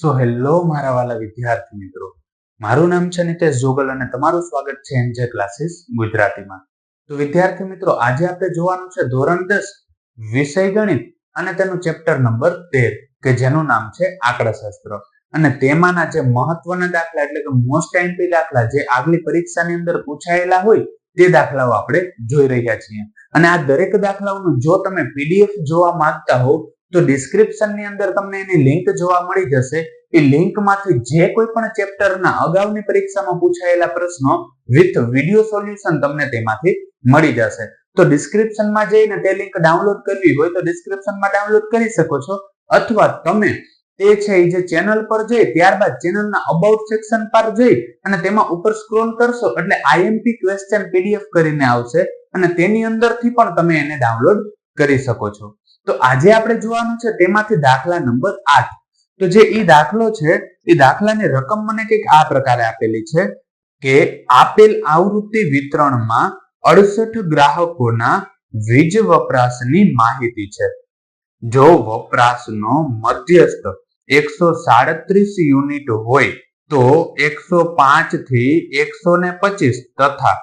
So hello મારા વાલા વિદ્યાર્થી મિત્રો, મારું નામ છે નિતેશ જોગલ અને તમારું સ્વાગત છે એનજે ક્લાસીસ ગુજરાતીમાં. તો વિદ્યાર્થી મિત્રો, આજે આપણે જોવાનું છે ધોરણ 10 વિષય ગણિત અને તેનું ચેપ્ટર નંબર 13 કે જેનું નામ છે આંકડાશાસ્ત્ર. અને તેમાંના જે મહત્વના દાખલા એટલે કે મોસ્ટ આઈએમપી દાખલા જે આગલી પરીક્ષાની અંદર પૂછાયેલા હોય તે દાખલાઓ આપણે જોઈ રહ્યા છીએ. અને આ દરેક દાખલાઓનું જો તમે પીડીએફ જોવા માંગતા હો તો ડિસ્ક્રિપ્શનની અંદર તમને એની લિંક જોવા મળી જશે. એ લિંકમાંથી જે કોઈ પણ ચેપ્ટરના અગાઉની પરીક્ષામાં પૂછાયેલા પ્રશ્નો વિથ વિડિયો સોલ્યુશન તમને તેમાંથી મળી જશે. તો ડિસ્ક્રિપ્શનમાં જઈને તે લિંક ડાઉનલોડ કરવી હોય તો ડિસ્ક્રિપ્શનમાં ડાઉનલોડ કરી શકો છો, અથવા તમે તે છે જે ચેનલ પર જઈ ત્યારબાદ ચેનલના અબાઉટ સેક્શન પર જઈ અને તેમાં ઉપર સ્ક્રોલ કરશો એટલે આઈએમપી ક્વેશ્ચન પીડીએફ કરીને આવશે અને તેની અંદરથી પણ તમે એને ડાઉનલોડ કરી શકો છો. તો આજે આપણે જોવાનું છે તેમાંથી દાખલા નંબર 8. તો જે ઈ દાખલો છે એ દાખલાની રકમ મને કંઈક આ પ્રકારે આપેલી છે કે આપેલ આવૃત્તિ વિતરણમાં 68 ગ્રાહકોના વીજ વપરાશની માહિતી છે. જો વપરાશનો મધ્યસ્થ 137 યુનિટ હોય તો 105 થી 125 તથા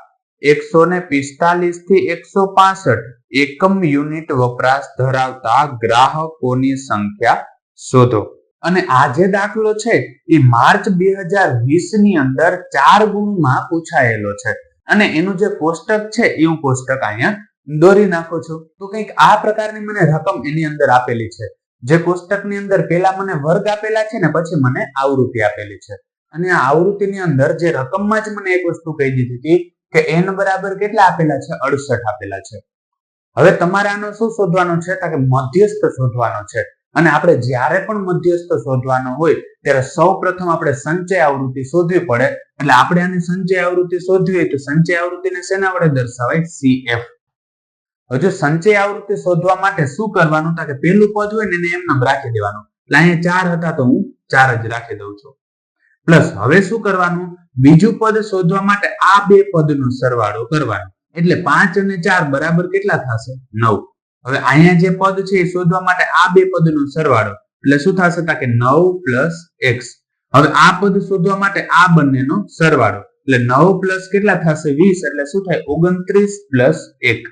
145 થી 165 એકમ યુનિટ વપરાશ ધરાવતા ગ્રાહકોની સંખ્યા શોધો. અને આ જે દાખલો છે એ માર્ચ 2020 ની અંદર 4 ગુણમાં પૂછાયેલો છે અને એનું જે કોષ્ટક છે એ હું કોષ્ટક અહીંયા દોરી નાખું છું. તો કંઈક આ પ્રકારની મને રકમ એની અંદર આપેલી છે. જે કોષ્ટકની અંદર પહેલા મને વર્ગ આપેલા છે ને પછી મને આવૃત્તિ આપેલી છે. અને આ આવૃત્તિની અંદર જે રકમમાં જ મને એક વસ્તુ કહી દીધી હતી કે n બરાબર કેટલા આપેલા છે? 68 આપેલા છે. હવે તમારે આનો શું શોધવાનો છે? કે મધ્યસ્થ શોધવાનો છે. અને આપણે જ્યારે પણ મધ્યસ્થ શોધવાનો હોય ત્યારે સૌપ્રથમ આપણે સંચય આવૃત્તિ શોધવી પડે. એટલે આપણે આની સંચય આવૃત્તિ શોધવી હોય તો સંચય આવૃત્તિને શેના વડે દર્શાવાય? CF. હજુ સંચય આવૃત્તિ શોધવા માટે શું કરવાનું? કે પહેલું પદ હોય ને એને એમને રાખી દેવાનું. એટલે અહીંયા 4 હતા તો હું 4 જ રાખી દઉં છું. પ્લસ હવે શું કરવાનું? બીજું પદ શોધવા માટે આ બે પદનો સરવાળો કરવાનો. એટલે 5 અને 4 બરાબર કેટલા થશે? 9. હવે અહીંયા જે પદ છે એ શોધવા માટે આ બે પદનો સરવાળો એટલે શું થશે? કે 9 + x. હવે આ પદ શોધવા માટે આ બંનેનો સરવાળો એટલે 9 + કેટલા થશે? 20. એટલે શું થાય? 29 + 1.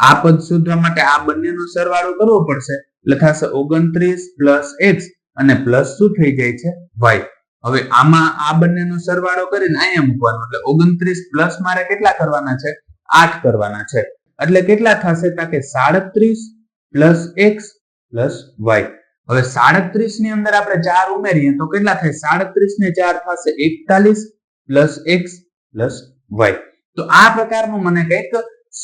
આ પદ શોધવા માટે આ બંનેનો સરવાળો કરવો પડશે એટલે થશે 29 + x અને પ્લસ શું થઈ જાય છે? y. હવે આમાં આ બંનેનો સરવાળો કરીને અહીંયા મૂકવાનો એટલે 29 પ્લસ મારે કેટલા કરવાના છે? 8 કરવાના છે. એટલે કેટલા થશે? કે 37 + x + y. હવે 37 ની અંદર આપણે 4 ઉમેરીએ તો કેટલા થાય? 37 ને 4 થશે 41 + x + y. તો આ પ્રકારનું મને કંઈક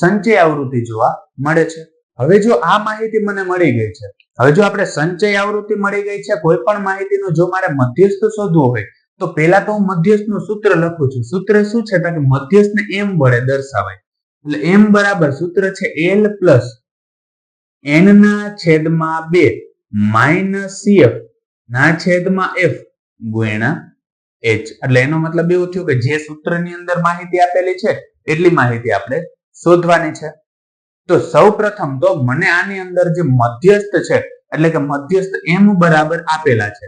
સંચય આવૃત્તિ જોવા મળે છે. હવે જો આ માહિતી મને મળી ગઈ છે, હવે જો આપણે સંચય આવૃત્તિ મળી ગઈ છે, કોઈ પણ માહિતીનો જો મારે મધ્યસ્થ શોધવો હોય તો પહેલા તો હું મધ્યસ્થનું સૂત્ર લખું છું. સૂત્ર શું છે? કે મધ્યસ્થને m વડે દર્શાવાય. એટલે m બરાબર સૂત્ર છે l + n/2 - cf / f ગુણ્યા h. એટલે એનો મતલબ એવું થયું કે જે સૂત્રની અંદર માહિતી આપેલી છે એટલી માહિતી આપણે શોધવાની છે. તો સૌપ્રથમ તો મને આની અંદર જે મધ્યસ્થ છે એટલે કે મધ્યસ્થ m બરાબર આપેલા છે.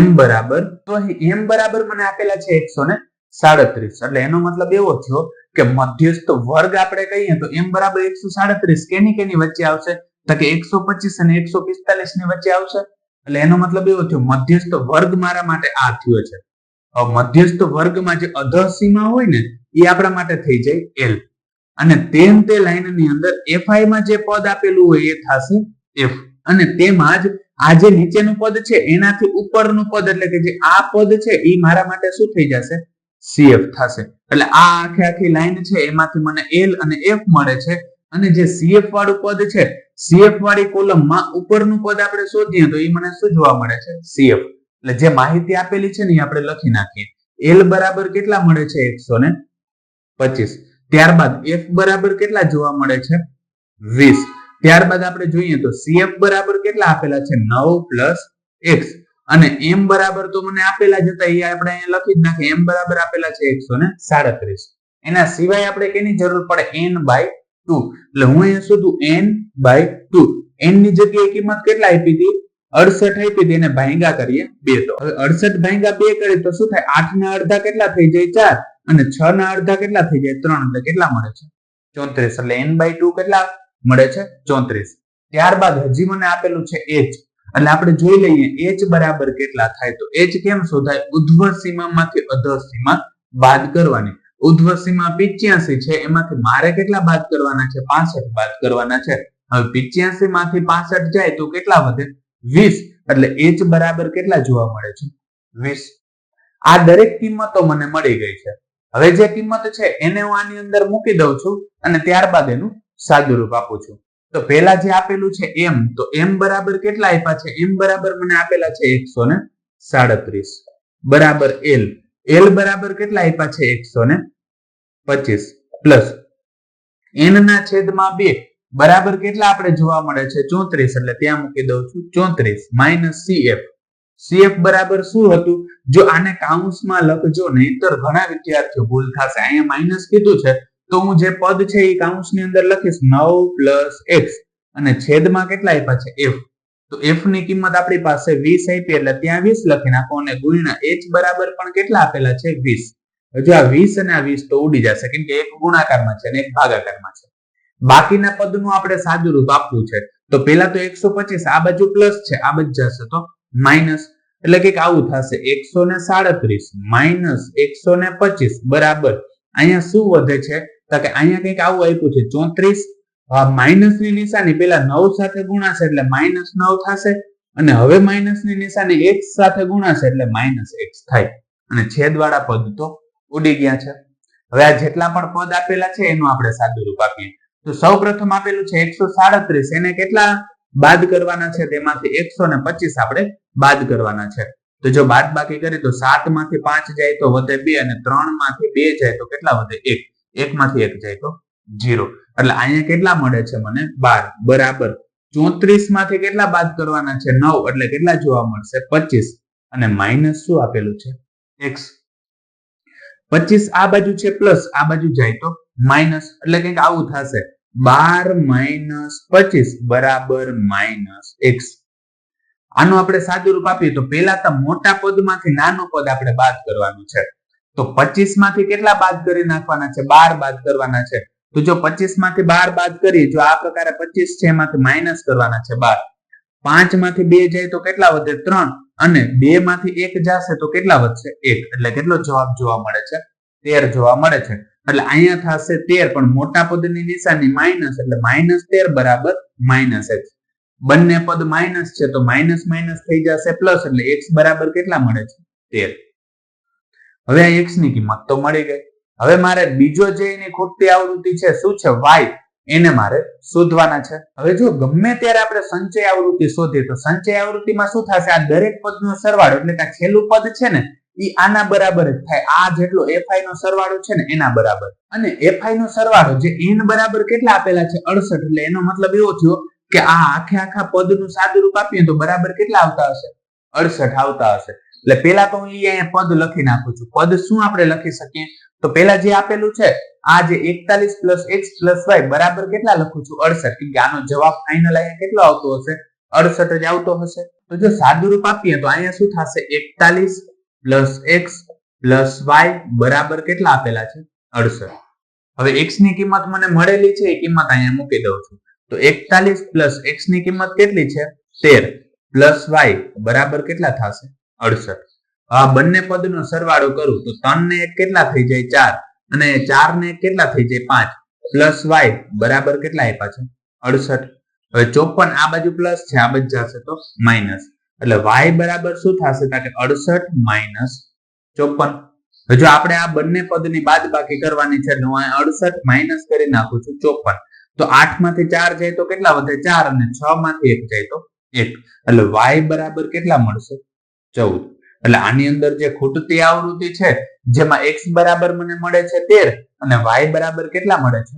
m બરાબર તો અહીં m બરાબર મને આપેલા છે 137. એટલે એનો મતલબ એવો થયો કે મધ્યસ્થ વર્ગ આપણે કહીએ તો m બરાબર 137 કેની વચ્ચે આવશે? કે 125 અને 145 ની વચ્ચે આવશે. એટલે એનો મતલબ એવો થયો મધ્યસ્થ વર્ગ મારા માટે આ થયો છે. હવે મધ્યસ્થ વર્ગમાં જે અધર સીમા હોય ને એ આપણા માટે થઈ જાય l. અને તે લાઈનની અંદર fi માં જે પદ આપેલું હોય એ થશે f. અને તેમાં જ આ જે નીચેનું પદ છે એનાથી ઉપરનું પદ એટલે કે જે આ પદ છે એ મારા માટે શું થઈ જશે? cf થશે. એટલે આ આખી લાઈન છે એમાંથી મને l અને f મળે છે. અને જે cf વાળું પદ છે, cf વાળી કોલમમાં ઉપરનું પદ આપણે શોધીએ તો એ મને શું જોવા મળે છે? cf. એટલે જે માહિતી આપેલી છે ને એ આપણે લખી નાખીએ. l બરાબર કેટલા મળે છે? 125. ત્યારબાદ f બરાબર કેટલા જોવા મળે છે? 20. ત્યારબાદ આપણે જોઈએ તો cf બરાબર કેટલા આપેલા છે? 9 + x. અને m બરાબર તો મને આપેલા જ હતા એ આપણે અહીંયા લખી જ નાખીએ. m બરાબર આપેલા છે 137. એના સિવાય આપણે કેની જરૂર પડે? n/2. એટલે હું અહીંયા શોધું n/2. n ની જગ્યાએ કિંમત કેટલા આપી હતી? 68 આપી તેને ભાંગા કરીએ 2 તો હવે 68 ભાંગા 2 કરીએ તો શું થાય 8 ના અડધા કેટલા થઈ જાય 4 અને 6 ના અડધા કેટલા થઈ જાય 3 એટલે કેટલા મળે છે 34 એટલે n/2 કેટલા મળે છે 34. ત્યારબાદ હજી મને આપેલું છે h એટલે આપણે જોઈ લઈએ h બરાબર કેટલા થાય તો h કેમ શોધાય ઉધ્વ સીમામાંથી અધર સીમા બાદ કરવાની. ઉધ્વ સીમા 85 છે એમાંથી મારે કેટલા બાદ કરવાના છે 65 બાદ કરવાના છે. હવે 85 માંથી 65 જાય તો કેટલા વધે 20 એટલે h બરાબર કેટલા જોવા મળે છે 20. આ દરેક કિંમતો મને મળી ગઈ છે. હવે જે કિંમત છે એને હું આની અંદર મૂકી દઉં છું અને ત્યારબાદ એનું સાદુરૂપ આપું છું. તો પહેલા જે આપેલું છે m તો m બરાબર કેટલા આપ્યા છે m બરાબર મને આપેલા છે 137 બરાબર l બરાબર કેટલા આપ્યા છે 125 પ્લસ n ના છેદમાં 2 બરાબર કેટલા આપણે જોવા મળે છે 34 એટલે ત્યાં મૂકી દઉં છું 34 માઇનસ cf બરાબર શું હતું જો આને કાઉન્સમાં લખજો નહીતર ઘણા વિદ્યાર્થીઓ ભૂલ થશે. અહીંયા માઇનસ કીધું છે તો હું જે પદ છે એ કાઉન્સની અંદર લખીશ 9 x અને છેદમાં કેટલા આપ્યા છે f તો f ની કિંમત આપણી પાસે 20 આપી એટલે ત્યાં 20 લખી નાખો અને ગુણ્યા h બરાબર પણ કેટલા આપેલા છે 20. હજુ આ 20 અને આ 20 તો ઉડી જશે કેમ કે એક ગુણાકારમાં છે અને એક ભાગાકારમાં છે. બાકીના પદનું આપણે સાદું રૂપ આપવું છે તો પહેલા તો 125 આ બાજુ પ્લસ છે આ બાજુ જશે તો માઇનસ એટલે કે આવું થશે 137 માઇનસ 125 બરાબર અહીંયા શું વધે છે તો કે અહીંયા કંઈક આવું આપ્યું છે 34 માઇનસ ની નિશાની પેલા 9 સાથે ગુણાશે એટલે માઇનસ 9 થશે અને હવે માઇનસ ની નિશાની x સાથે ગુણાશે એટલે માઇનસ x થાય અને છેદવાળા પદ તો ઉડી ગયા છે. હવે આ જેટલા પણ પદ આપેલા છે એનું આપણે સાદું રૂપ આપીએ તો સૌપ્રથમ આપેલું છે 137 એને કેટલા બાદ કરવાના છે તેમાંથી 125 આપણે બાદ કરવાના છે. તો જો બાદ બાકી કરીએ તો 7 માંથી 5 જાય તો વધે 2 અને 3 માંથી 2 જાય તો કેટલા વધે 1 1 માંથી 1 જાય તો 0 એટલે અહીંયા કેટલા મળે છે મને 12 બરાબર 34 માંથી કેટલા બાદ કરવાના છે 9 એટલે કેટલા જોવા મળશે 25 અને માઇનસ શું આપેલું છે x 25 આ બાજુ છે પ્લસ આ બાજુ જાય તો માઇનસ એટલે કંઈક આવું થશે 12 માઇનસ 25 બરાબર માઇનસ x. આનું આપણે સાદું રૂપ આપીએ તો પહેલા તો મોટા પદમાંથી નાનું પદ આપણે બાદ કરવાનું છે તો 25 માંથી કેટલા બાદ કરી નાખવાના છે 12 બાદ કરવાના છે તો જો 25 માંથી 12 બાદ કરીએ જો આ પ્રકારે 25 છે એમાંથી માઇનસ કરવાના છે 12 5 માંથી 2 જાય તો કેટલા વધે 3 અને 2 માંથી 1 જશે તો કેટલા વધશે 1 એટલે કેટલો જવાબ જોવા મળે છે 13 જોવા મળે છે. એટલે અહીંયા થશે 13 પણ મોટા પદની નિશાની માઇનસ એટલે -13 બરાબર -x. બંને પદ માઇનસ છે તો માઇનસ માઇનસ થઈ જશે પ્લસ એટલે x બરાબર કેટલા મળે છે 13. હવે આ x ની કિંમત તો મળી ગઈ. હવે મારે બીજો જે એની ખૂટતી આવૃત્તિ છે શું છે y એને મારે શોધવાના છે. હવે જો ગમે ત્યારે આપણે સંચય આવૃત્તિ શોધીએ તો સંચય આવૃત્તિમાં શું થશે આ દરેક પદનો સરવાળો એટલે કે આ છેલ્લું પદ છે ને ઈ આના બરાબર જ થાય આ જેટલો fi નો સરવાળો છે ને એના બરાબર અને fi નો સરવાળો જે n બરાબર કેટલા આપેલા છે 68 એટલે એનો મતલબ એવો થયો કે આ આખા પદનું સાદું રૂપ આપીએ તો બરાબર કેટલા આવતા હશે 68 આવતા હશે. એટલે પહેલા તો હું અહીંયા પદ લખી નાખું છું. પદ શું આપણે લખી શકીએ તો પહેલા જે આપેલું છે આ જે 41 + x + y બરાબર કેટલા લખું છું 68 કેમ કે આનો જવાબ ફાઇનલ અહીંયા કેટલો આવતો હશે 68 જ આવતો હશે. તો જો સાદું રૂપ આપીએ તો અહીંયા શું થશે 41 + x + y બરાબર કેટલા આપેલા છે 68. હવે x ની કિંમત મને મળેલી છે એ કિંમત અહીંયા મૂકી દઉં છું તો 41 + x ની કિંમત કેટલી છે 13 + y બરાબર કેટલા થશે 68. આ બંને પદનો સરવાળો કરું તો 3 ને 1 કેટલા થઈ જાય 4 અને 4 ને 1 કેટલા થઈ જાય 5 + y બરાબર કેટલા આપ્યા છે 68. હવે 54 આ બાજુ પ્લસ છે આ બાજુ જશે તો માઈનસ એટલે y બરાબર શું થશે તો કે 68 - 54. હવે જો આપણે આ બંને પદની બાદબાકી કરવાની છે એટલે હું 68 માઈનસ કરી નાખું છું 54 તો 8 માંથી 4 જાય તો કેટલા વધે 4 અને 6 માંથી 1 જાય તો 1 એટલે y બરાબર કેટલા મળશે 14. એટલે આની અંદર જે ખૂટતી આવૃત્તિ છે જેમાં x બરાબર મને મળે છે 13 અને y બરાબર કેટલા મળે છે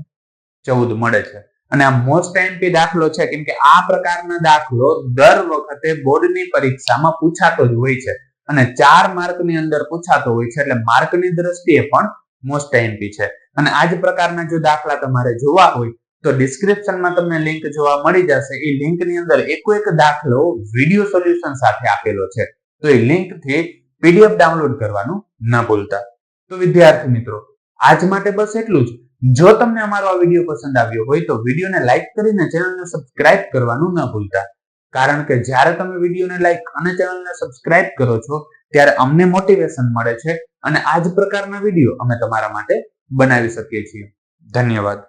14 મળે છે. અને આ મોસ્ટ આઈએમપી દાખલો છે કેમ કે આ પ્રકારના દાખલો દર વખતે બોર્ડની પરીક્ષામાં પૂછાતો જ હોય છે અને 4 માર્કની અંદર પૂછાતો હોય છે એટલે માર્કની દ્રષ્ટિએ પણ મોસ્ટ આઈએમપી છે. અને આ જ પ્રકારના જો દાખલા તમારે જોવા હોય તો ડિસ્ક્રિપ્શનમાં તમને લિંક જોવા મળી જશે. એ લિંકની અંદર એકો એક દાખલો વિડીયો સોલ્યુશન સાથે આપેલો છે. તો એ લિંકથી પીડીએફ ડાઉનલોડ કરવાનું ન ભૂલતા. તો વિદ્યાર્થી મિત્રો, આજ માટે બસ એટલું જ. જો તમને અમારો આ વિડીયો પસંદ આવ્યો હોય તો વિડીયોને લાઈક કરીને ચેનલને સબસ્ક્રાઇબ કરવાનું ન ભૂલતા. કારણ કે જ્યારે તમે વિડીયોને લાઈક અને ચેનલને સબસ્ક્રાઇબ કરો છો ત્યારે અમને મોટિવેશન મળે છે અને આ જ પ્રકારના વિડીયો અમે તમારા માટે બનાવી શકીએ છીએ. ધન્યવાદ.